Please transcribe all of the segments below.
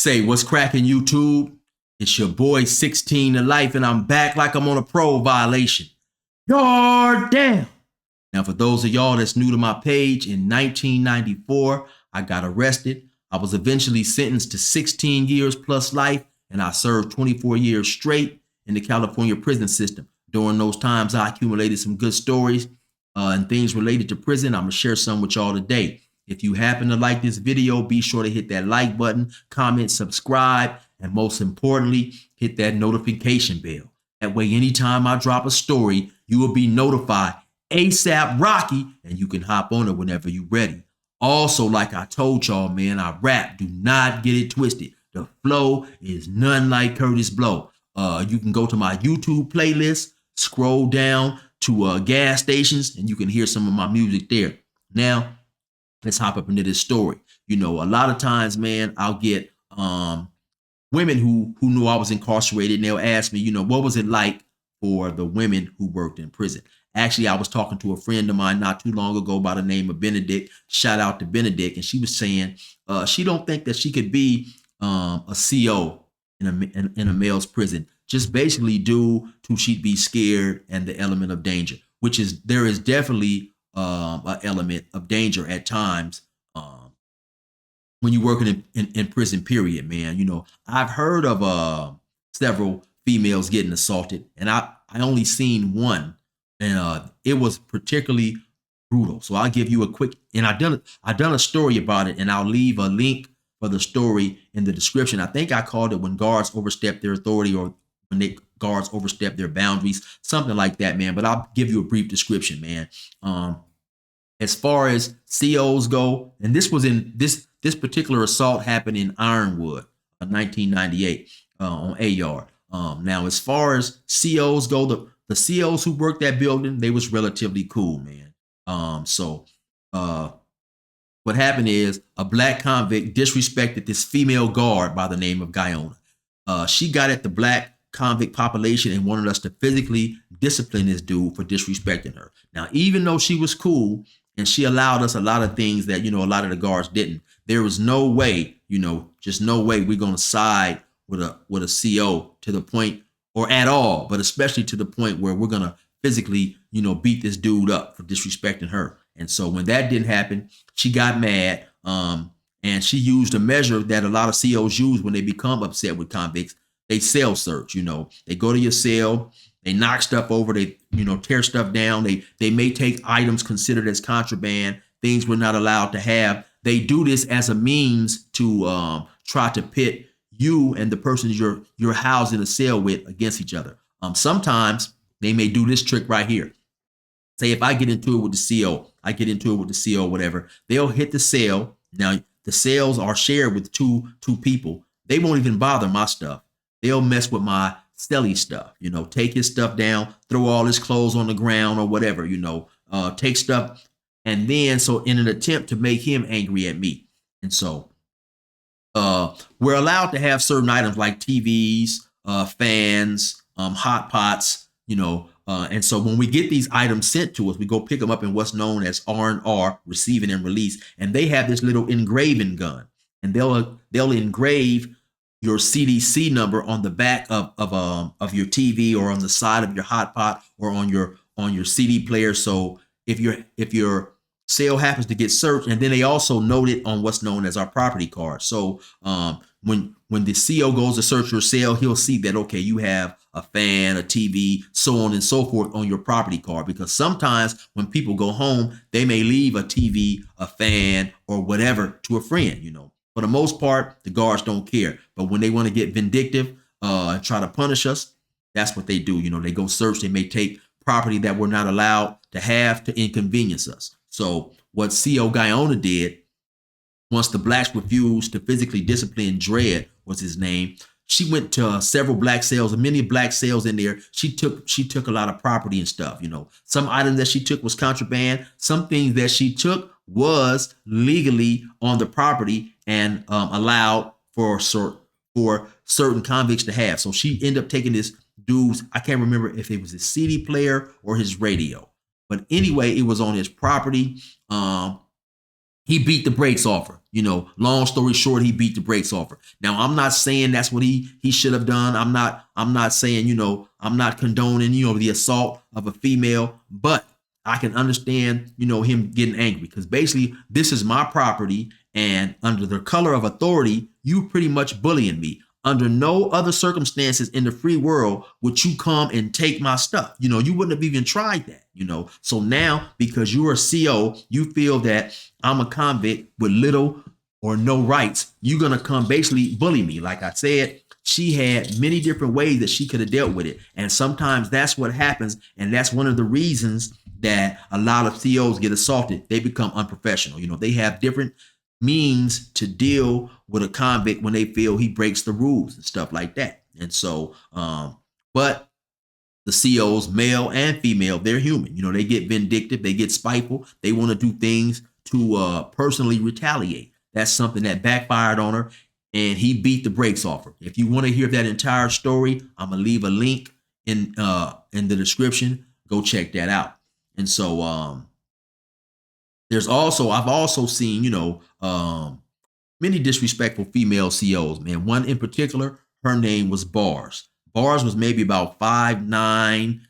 Say, what's cracking, YouTube? It's your boy 16 to life, and I'm back like I'm on a parole violation. Yard down. Now, for those of y'all that's new to my page, in 1994, I got arrested. I was eventually sentenced to 16 years plus life, and I served 24 years straight in the California prison system. During those times, I accumulated some good stories and things related to prison. I'm going to share some with y'all today. If you happen to like this video, be sure to hit that like button, comment, subscribe, and most importantly, hit that notification bell. That way, anytime I drop a story, you will be notified ASAP Rocky, and you can hop on it whenever you're ready. Also, like I told y'all, man, I rap. Do not get it twisted. The flow is none like Curtis Blow. You can go to my YouTube playlist, scroll down to gas stations, and you can hear some of my music there. Now, let's hop up into this story. You know, a lot of times, man, I'll get women who knew I was incarcerated, and they'll ask me, you know, what was it like for the women who worked in prison? Actually, I was talking to a friend of mine not too long ago by the name of Benedict. Shout out to Benedict. And she was saying she don't think that she could be a CO in a male's prison, just basically due to she'd be scared and the element of danger, which is there is definitely an element of danger at times when you're working in prison, period, man. You know, I've heard of several females getting assaulted, and I only seen one, and it was particularly brutal. So I'll give you a quick, and I done a story about it, and I'll leave a link for the story in the description. I think I called it When Guards Overstep Their Authority, or When Guards Overstep Their Boundaries, something like that, man. But I'll give you a brief description, man. As far as COs go, and this was in this particular assault happened in Ironwood, 1998, on A Yard. Now, as far as COs go, the COs who worked that building, they was relatively cool, man. What happened is a black convict disrespected this female guard by the name of Guyona. She got at the black convict population and wanted us to physically discipline this dude for disrespecting her. Now, even though she was cool and she allowed us a lot of things that, you know, a lot of the guards didn't, there was no way, you know, just no way we're going to side with a CO to the point, or at all, but especially to the point where we're going to physically, you know, beat this dude up for disrespecting her. And so when that didn't happen, she got mad, and she used a measure that a lot of COs use when they become upset with convicts. They cell search. You know, they go to your cell, they knock stuff over, they, you know, tear stuff down. They may take items considered as contraband, things we're not allowed to have. They do this as a means to try to pit you and the person you're housed in a cell with against each other. Sometimes they may do this trick right here. Say if I get into it with the CO, whatever, they'll hit the cell. Now the cells are shared with two people. They won't even bother my stuff. They'll mess with my celly stuff, you know, take his stuff down, throw all his clothes on the ground or whatever, you know, take stuff. And then, so in an attempt to make him angry at me. And so we're allowed to have certain items like TVs, fans, hot pots, you know, and so when we get these items sent to us, we go pick them up in what's known as R&R, receiving and release. And they have this little engraving gun, and they'll engrave your CDC number on the back of your TV, or on the side of your hot pot, or on your CD player. So if your cell happens to get searched, and then they also note it on what's known as our property card. So when the CO goes to search your cell, he'll see that, okay, you have a fan, a TV, so on and so forth on your property card. Because sometimes when people go home, they may leave a TV, a fan, or whatever to a friend, you know. For the most part, the guards don't care. But when they want to get vindictive and try to punish us, that's what they do. You know, they go search. They may take property that we're not allowed to have to inconvenience us. So what CO Guyona did, once the blacks refused to physically discipline Dread, was his name, she went to several black cells, and many black cells in there. She took a lot of property and stuff. You know, some items that she took was contraband. Some things that she took was legally on the property and allowed for certain convicts to have. So she ended up taking this dude's, I can't remember if it was his CD player or his radio, but anyway, it was on his property. He beat the brakes off her. Long story short, he beat the brakes off her. Now, I'm not saying that's what he should have done. I'm not saying, I'm not condoning, the assault of a female, but I can understand, him getting angry, because basically this is my property, and under the color of authority, you pretty much bullying me. Under no other circumstances in the free world would you come and take my stuff. You wouldn't have even tried that. So now, because you're a CO, you feel that I'm a convict with little or no rights, you're gonna come basically bully me. Like I said, she had many different ways that she could have dealt with it, and sometimes that's what happens, and that's one of the reasons that a lot of COs get assaulted. They become unprofessional. They have different means to deal with a convict when they feel he breaks the rules and stuff like that. And so, but the COs, male and female, they're human. They get vindictive, they get spiteful, they want to do things to personally retaliate. That's something that backfired on her, and he beat the brakes off her. If you want to hear that entire story, I'm gonna leave a link in the description. Go check that out. And so I've also seen, many disrespectful female COs, man. One in particular, her name was Bars. Bars was maybe about 5'9",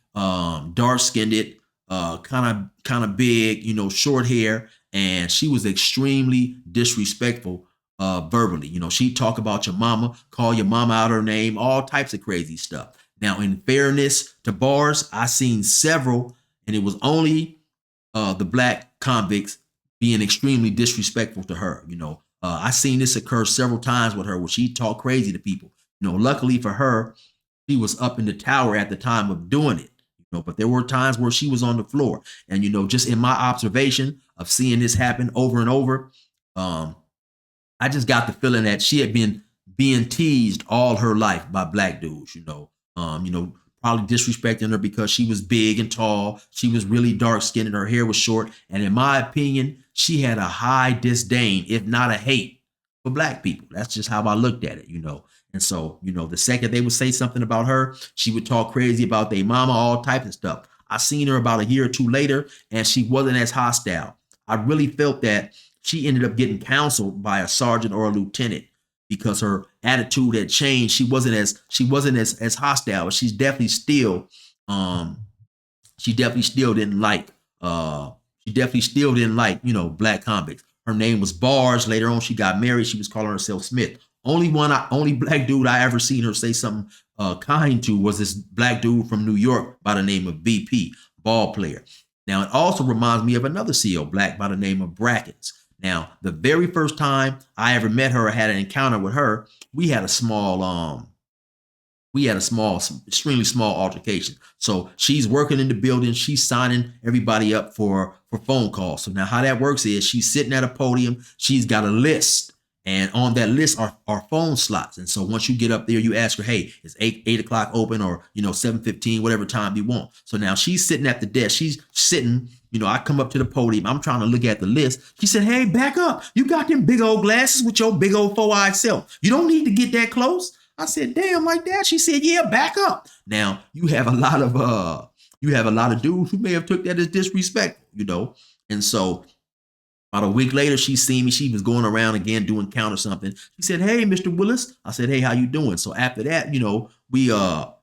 dark-skinned, kind of big, short hair, and she was extremely disrespectful verbally. She'd talk about your mama, call your mama out her name, all types of crazy stuff. Now, in fairness to Bars, I seen several, and it was only the black convicts being extremely disrespectful to her. I seen this occur several times with her, where she talked crazy to people. Luckily for her, she was up in the tower at the time of doing it. But there were times where she was on the floor. And just in my observation of seeing this happen over and over, I just got the feeling that she had been being teased all her life by black dudes. Probably disrespecting her because she was big and tall. She was really dark skinned and her hair was short. And in my opinion, she had a high disdain, if not a hate, for black people. That's just how I looked at it, And so, the second they would say something about her, she would talk crazy about their mama, all types of stuff. I seen her about a year or two later, and she wasn't as hostile. I really felt that she ended up getting counseled by a sergeant or a lieutenant, because her attitude had changed. She wasn't as hostile. She definitely still didn't like black convicts. Her name was Bars. Later on, she got married. She was calling herself Smith. Only black dude I ever seen her say something kind to was this black dude from New York by the name of BP, ball player. Now, it also reminds me of another CO, black, by the name of Brackets. Now, the very first time I ever met her or had an encounter with her, we had a extremely small altercation. So she's working in the building. She's signing everybody up for phone calls. So now how that works is she's sitting at a podium. She's got a list. And on that list are phone slots. And so once you get up there, you ask her, hey, is 8 o'clock open, or, 7:15, whatever time you want. So now she's sitting at the desk. She's sitting, I come up to the podium. I'm trying to look at the list. She said, hey, back up. You got them big old glasses with your big old four-eyed self. You don't need to get that close. I said, damn, like that? She said, yeah, back up. Now, you have a lot of dudes who may have took that as disrespectful, And so about a week later, she seen me. She was going around again doing count or something. She said, hey, Mr. Willis. I said, hey, how you doing? So after that, we got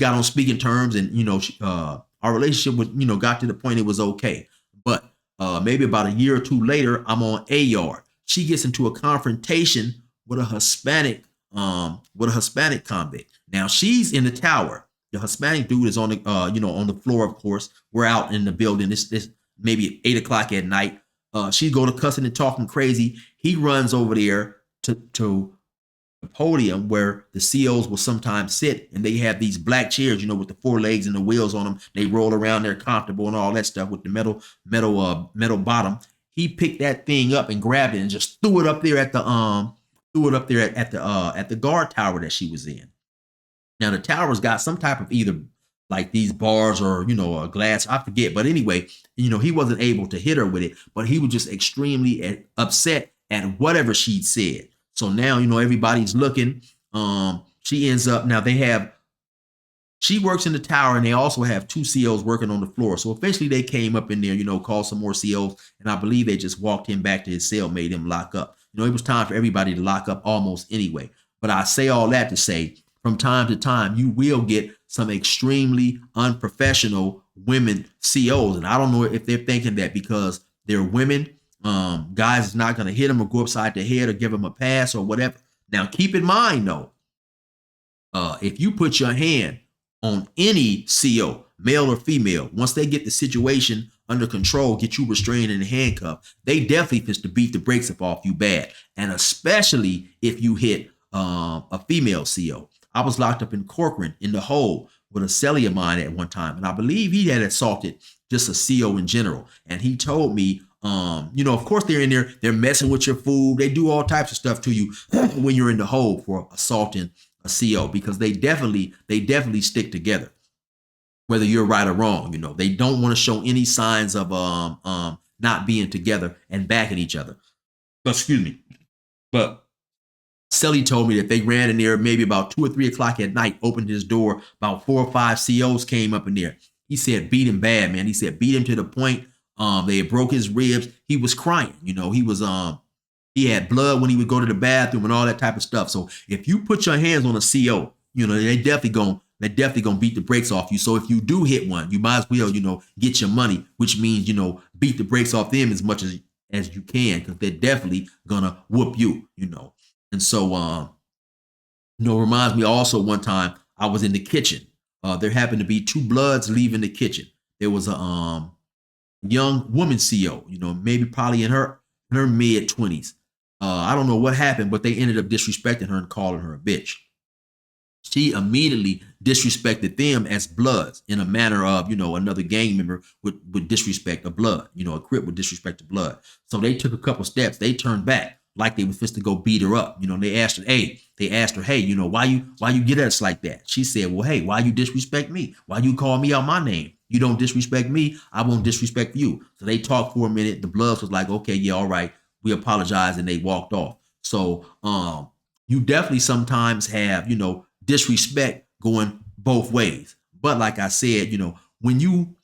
on speaking terms, and, our relationship was, got to the point it was okay. But maybe about a year or two later, I'm on A yard. She gets into a confrontation with a Hispanic convict. Now she's in the tower. The Hispanic dude is on the on the floor, of course. We're out in the building. This maybe 8 o'clock at night. She go to cussing and talking crazy. He runs over there to the podium where the COs will sometimes sit, and they have these black chairs, with the 4 legs and the wheels on them. They roll around, they're comfortable and all that stuff with the metal bottom. He picked that thing up and grabbed it and just threw it up there at the guard tower that she was in. Now the tower's got some type of either like these bars or, a glass, I forget. But anyway, he wasn't able to hit her with it, but he was just extremely upset at whatever she'd said. So now, everybody's looking. She ends up, she works in the tower, and they also have 2 COs working on the floor. So eventually they came up in there, called some more COs, and I believe they just walked him back to his cell, made him lock up. it was time for everybody to lock up almost anyway. But I say all that to say, from time to time, you will get some extremely unprofessional women COs. And I don't know if they're thinking that because they're women, guys is not going to hit them or go upside the head or give them a pass or whatever. Now, keep in mind, though, if you put your hand on any CO, male or female, once they get the situation under control, get you restrained and handcuffed, they definitely fist to beat the brakes off you bad. And especially if you hit a female CO. I was locked up in Corcoran in the hole with a cellie of mine at one time, and I believe he had assaulted just a CO in general. And he told me, of course they're in there, they're messing with your food, they do all types of stuff to you when you're in the hole for assaulting a CO, because they definitely stick together, whether you're right or wrong. They don't want to show any signs of not being together and backing each other. Excuse me. But Selly told me that they ran in there maybe about 2 or 3 o'clock at night, opened his door, about 4 or 5 COs came up in there. He said beat him bad, man. He said beat him to the point they broke his ribs. He was crying. He had blood when he would go to the bathroom and all that type of stuff. So if you put your hands on a CO, they definitely gonna beat the brakes off you. So if you do hit one, you might as well, get your money, which means, beat the brakes off them as much as you can, because they're definitely gonna whoop you, And so, reminds me also one time I was in the kitchen. There happened to be 2 bloods leaving the kitchen. There was a young woman CO, maybe probably in her mid 20s. I don't know what happened, but they ended up disrespecting her and calling her a bitch. She immediately disrespected them as bloods in a manner of, another gang member would disrespect a blood, a Crip would disrespect a blood. So they took a couple steps. They turned back like they were supposed to go beat her up. They asked her, hey, why you get at us like that? She said, well, hey, why you disrespect me? Why you call me out my name? You don't disrespect me, I won't disrespect you. So they talked for a minute. The bloods was like, okay, yeah, all right, we apologize, and they walked off. So you definitely sometimes have, disrespect going both ways. But like I said, when you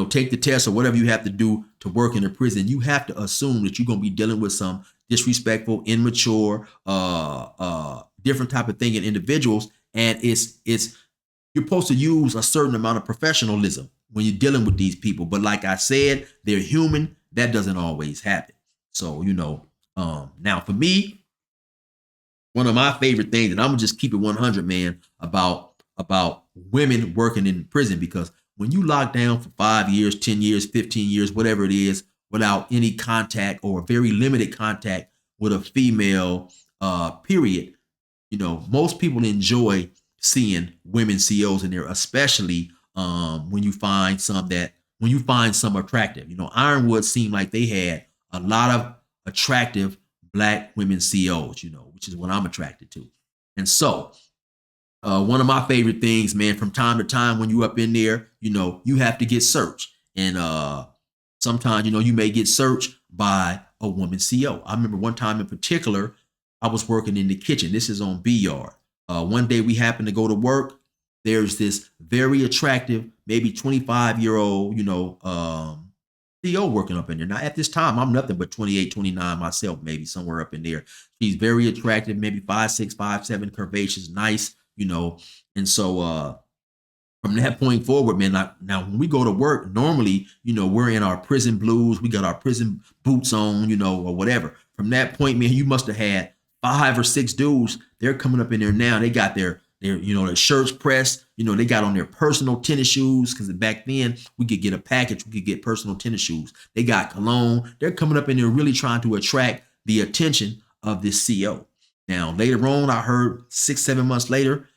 take the test or whatever you have to do to work in a prison, you have to assume that you're going to be dealing with some disrespectful, immature, different type of thinking individuals. And it's you're supposed to use a certain amount of professionalism when you're dealing with these people. But like I said, they're human. That doesn't always happen. So, now for me, one of my favorite things, and I'm gonna just keep it 100, man, about women working in prison, because when you lock down for 5 years, 10 years, 15 years, whatever it is, without any contact or very limited contact with a female, period, most people enjoy seeing women COs in there, especially when you find some attractive. Ironwood seemed like they had a lot of attractive Black women COs, which is what I'm attracted to. And so, one of my favorite things, man, from time to time when you up in there, you have to get searched. And sometimes, you may get searched by a woman CO. I remember one time in particular, I was working in the kitchen. This is on B Yard. One day we happened to go to work. There's this very attractive, maybe 25-year-old, CO working up in there. Now, at this time, I'm nothing but 28, 29 myself, maybe somewhere up in there. She's very attractive, maybe 5'6", 5'7", curvaceous, nice, And so from that point forward, man, now when we go to work, normally, we're in our prison blues. We got our prison boots on, or whatever. From that point, man, you must have had 5 or 6 dudes. They're coming up in there now. They got their shirts pressed. They got on their personal tennis shoes, because back then we could get a package. We could get personal tennis shoes. They got cologne. They're coming up in there really trying to attract the attention of this CO. Now, later on, I heard 6-7 months later,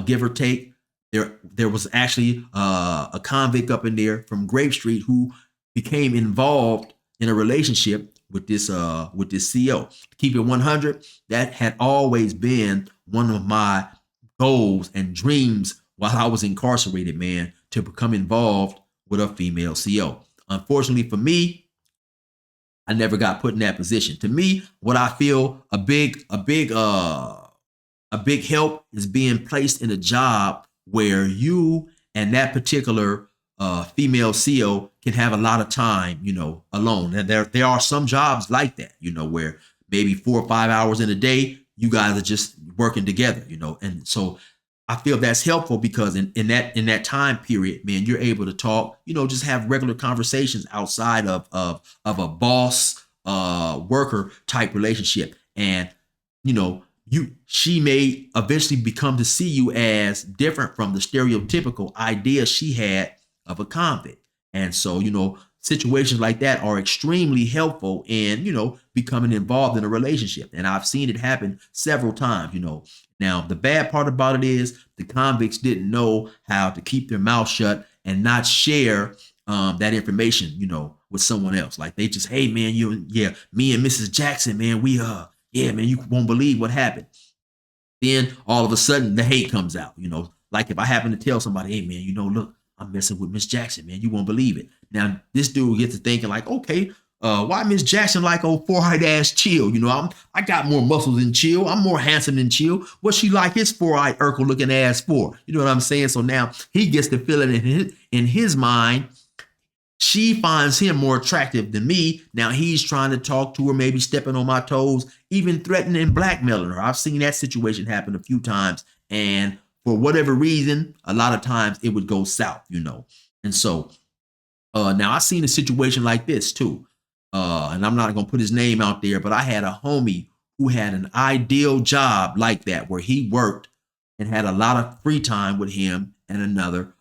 give or take, there was actually a convict up in there from Grape Street who became involved in a relationship with this CO. To keep it 100, that had always been one of my goals and dreams while I was incarcerated, man, to become involved with a female CO. Unfortunately for me, I never got put in that position. To me, what I feel a big help is being placed in a job where you and that particular female CO can have a lot of time, alone. And there are some jobs like that, where maybe 4 or 5 hours in a day, you guys are just working together, and so I feel that's helpful because in that time period, man, you're able to talk, just have regular conversations outside of a boss worker type relationship. And she may eventually become to see you as different from the stereotypical idea she had of a convict. And so, situations like that are extremely helpful in, becoming involved in a relationship. And I've seen it happen several times. Now, the bad part about it is the convicts didn't know how to keep their mouth shut and not share that information, with someone else. Like they just, hey man, me and Mrs. Jackson, man, yeah, man, you won't believe what happened. Then all of a sudden the hate comes out, like if I happen to tell somebody, hey man, look, I'm messing with Miss Jackson, man, you won't believe it. Now this dude gets to thinking like, okay, why Miss Jackson like old four-eyed ass Chill? I got more muscles than Chill. I'm more handsome than Chill. What she like his four-eyed Urkel looking ass for? You know what I'm saying? So now he gets to feel it in his mind. She finds him more attractive than me. Now he's trying to talk to her, maybe stepping on my toes, even threatening and blackmailing her. I've seen that situation happen a few times. And for whatever reason, a lot of times it would go south, And so now I've seen a situation like this too. And I'm not going to put his name out there, but I had a homie who had an ideal job like that, where he worked and had a lot of free time with him and another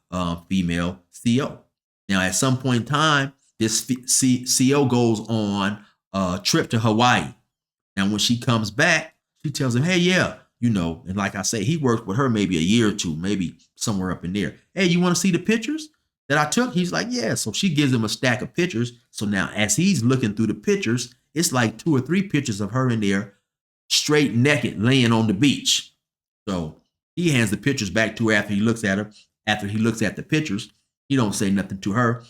female CO. Now, at some point in time, this CO goes on a trip to Hawaii. Now, when she comes back, she tells him, hey, yeah, and like I say, he worked with her maybe a year or two, maybe somewhere up in there. Hey, you want to see the pictures that I took? He's like, yeah. So she gives him a stack of pictures. So now as he's looking through the pictures, it's like 2 or 3 pictures of her in there, straight naked, laying on the beach. So he hands the pictures back to her after he looks at her. After he looks at the pictures, he don't say nothing to her.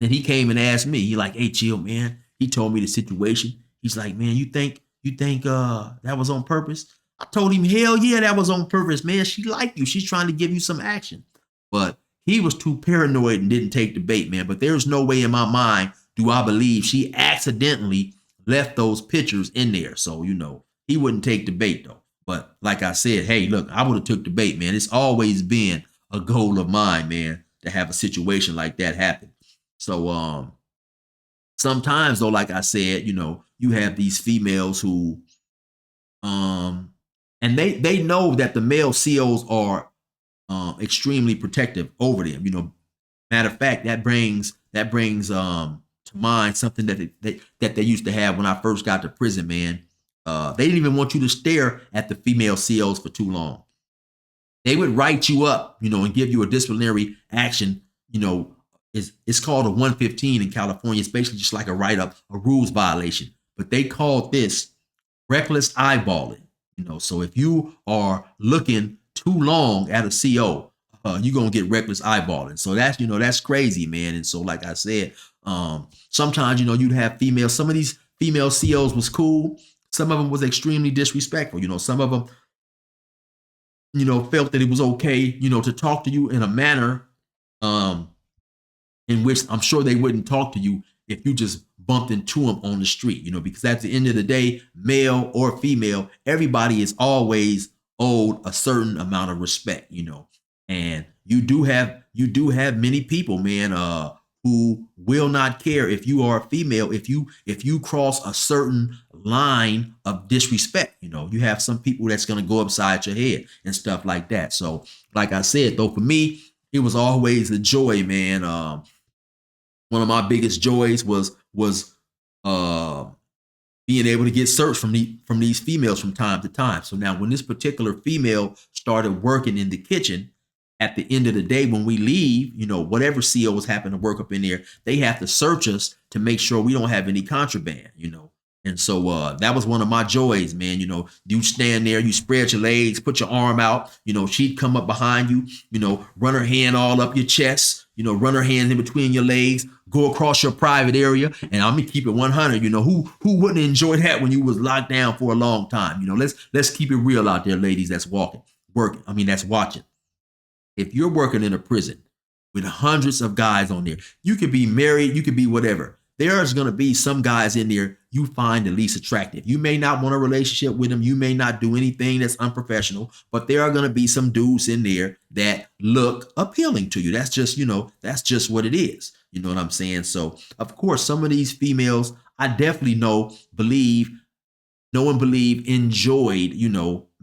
And he came and asked me, he like, hey, Chill, man. He told me the situation. He's like, man, you think that was on purpose? I told him, hell yeah, that was on purpose, man. She liked you. She's trying to give you some action. But he was too paranoid and didn't take the bait, man. But there's no way in my mind do I believe she accidentally left those pictures in there. So, he wouldn't take the bait though. But like I said, hey, look, I would have took the bait, man. It's always been a goal of mine, man, to have a situation like that happen. So sometimes though, like I said, you have these females who and they know that the male COs are extremely protective over them. Matter of fact, that brings to mind something that they used to have when I first got to prison, man. They didn't even want you to stare at the female COs for too long. They would write you up, and give you a disciplinary action. It's called a 115 in California. It's basically just like a write-up, a rules violation. But they called this reckless eyeballing. So if you are looking too long at a CO, you're gonna get reckless eyeballing. So that's crazy, man. And so, like I said, sometimes you'd have females. Some of these female COs was cool. Some of them was extremely disrespectful. Some of them, felt that it was okay, to talk to you in a manner in which I'm sure they wouldn't talk to you if you just bumped into them on the street, because at the end of the day, male or female, everybody is always owed a certain amount of respect, and you do have many people, man, who will not care if you are a female, if you cross a certain line of disrespect. You have some people that's going to go upside your head and stuff like that. So like I said, though, for me, it was always a joy, man. One of my biggest joys was being able to get searched from these females from time to time. So now when this particular female started working in the kitchen, at the end of the day, when we leave, whatever COs happen to work up in there, they have to search us to make sure we don't have any contraband, And so that was one of my joys, man. You stand there, you spread your legs, put your arm out, she'd come up behind you, run her hand all up your chest, run her hands in between your legs, go across your private area. And I'm gonna keep it 100. Who wouldn't enjoy that when you was locked down for a long time? Let's keep it real out there, ladies that's working. That's watching. If you're working in a prison with hundreds of guys on there. You could be married, you could be whatever. There's going to be some guys in there you find the least attractive. You may not want a relationship with them. You may not do anything that's unprofessional, but there are going to be some dudes in there that look appealing to you. That's just, that's just what it is. You know what I'm saying? So, of course, some of these females, I definitely know and believe enjoyed,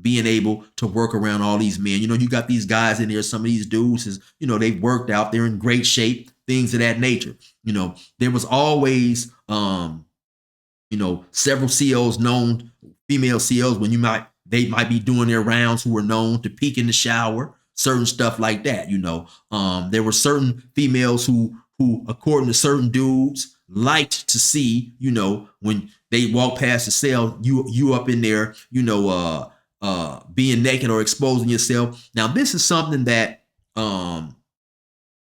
being able to work around all these men. You got these guys in there, some of these dudes is, they've worked out, they're in great shape, things of that nature. There was always, several COs known, female COs, when they might be doing their rounds, who were known to peek in the shower, certain stuff like that. There were certain females who, according to certain dudes, liked to see, when they walk past the cell, you up in there, being naked or exposing yourself. Now, this is something that I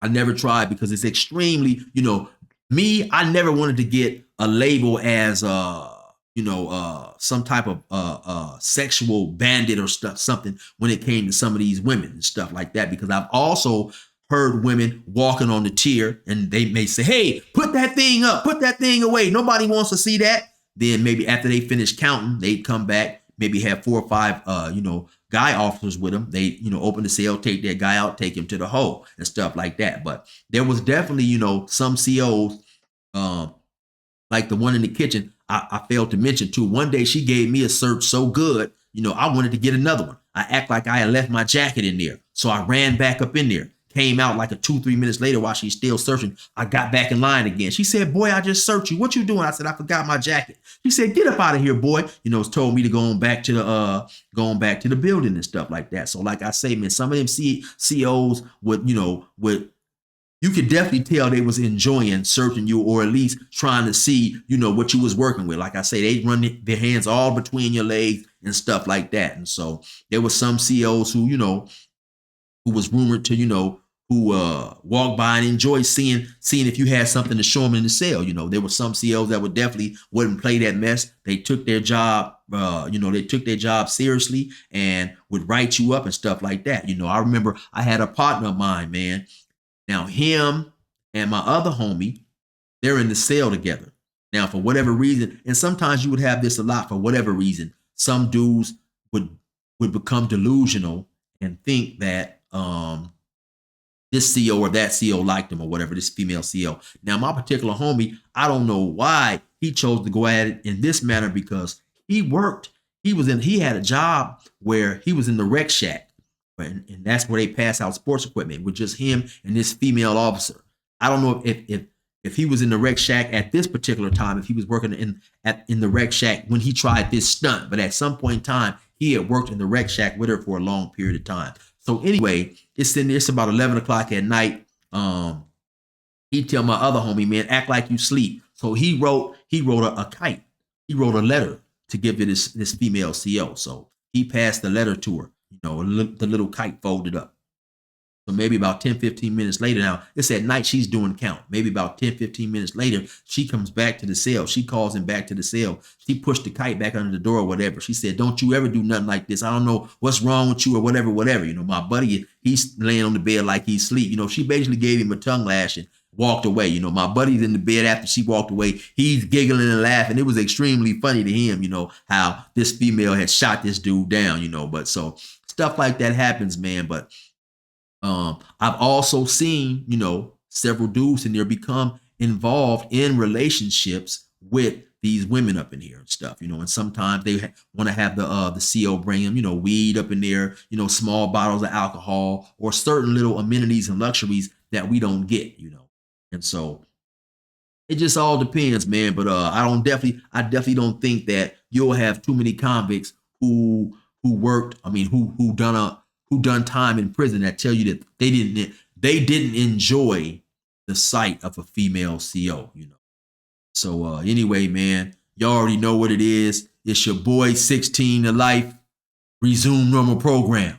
never tried, because it's extremely, I never wanted to get a label as some type of sexual bandit or something when it came to some of these women and stuff like that, because I've also heard women walking on the tier and they may say, hey, put that thing up, put that thing away, nobody wants to see that. Then maybe after they finish counting, they'd come back, maybe have 4 or 5 guy officers with them. They open the cell, take that guy out, take him to the hole and stuff like that. But there was definitely some COs, like the one in the kitchen I failed to mention too. One day she gave me a search so good, I wanted to get another one. I act like I had left my jacket in there, so I ran back up in there. Came out like 2-3 minutes later while she's still searching. I got back in line again. She said, boy, I just searched you. What you doing? I said, I forgot my jacket. She said, get up out of here, boy. Told me to go on back to the building and stuff like that. So like I say, man, some of them COs would, you could definitely tell they was enjoying searching you, or at least trying to see, what you was working with. Like I say, they run their hands all between your legs and stuff like that. And so there was some COs who, who was rumored to, who walked by and enjoyed seeing if you had something to show them in the cell. There were some COs that would definitely wouldn't play that mess. They took their job, seriously and would write you up and stuff like that. I remember I had a partner of mine, man. Now him and my other homie, they're in the cell together. Now, for whatever reason, and sometimes you would have this a lot, for whatever reason, some dudes would become delusional and think that this CO or that CO liked him or whatever, this female CO. Now, my particular homie, I don't know why he chose to go at it in this manner, because he had a job where he was in the rec shack, and that's where they pass out sports equipment with just him and this female officer. I don't know if he was in the rec shack at this particular time, if he was working in the rec shack when he tried this stunt, but at some point in time, he had worked in the rec shack with her for a long period of time. So anyway, it's about 11 o'clock at night. He tell my other homie, man, act like you sleep. So he wrote a kite. He wrote a letter to give to this female CO. So he passed the letter to her, the little kite folded up. So maybe about 10-15 minutes later, now it's at night, she's doing count. Maybe about 10-15 minutes later, she comes back to the cell. She calls him back to the cell. She pushed the kite back under the door or whatever. She said, don't you ever do nothing like this. I don't know what's wrong with you or whatever. My buddy, he's laying on the bed like he's asleep. She basically gave him a tongue lash and walked away. My buddy's in the bed after she walked away. He's giggling and laughing. It was extremely funny to him, how this female had shot this dude down, but so stuff like that happens, man. But I've also seen, several dudes in there become involved in relationships with these women up in here and stuff, and sometimes they want to have the CO bring them, weed up in there, small bottles of alcohol or certain little amenities and luxuries that we don't get, and so it just all depends, man. But I definitely don't think that you'll have too many convicts who done time in prison that tell you that they didn't enjoy the sight of a female CO, So anyway, man, y'all already know what it is. It's your boy 16 to life. Resume normal program.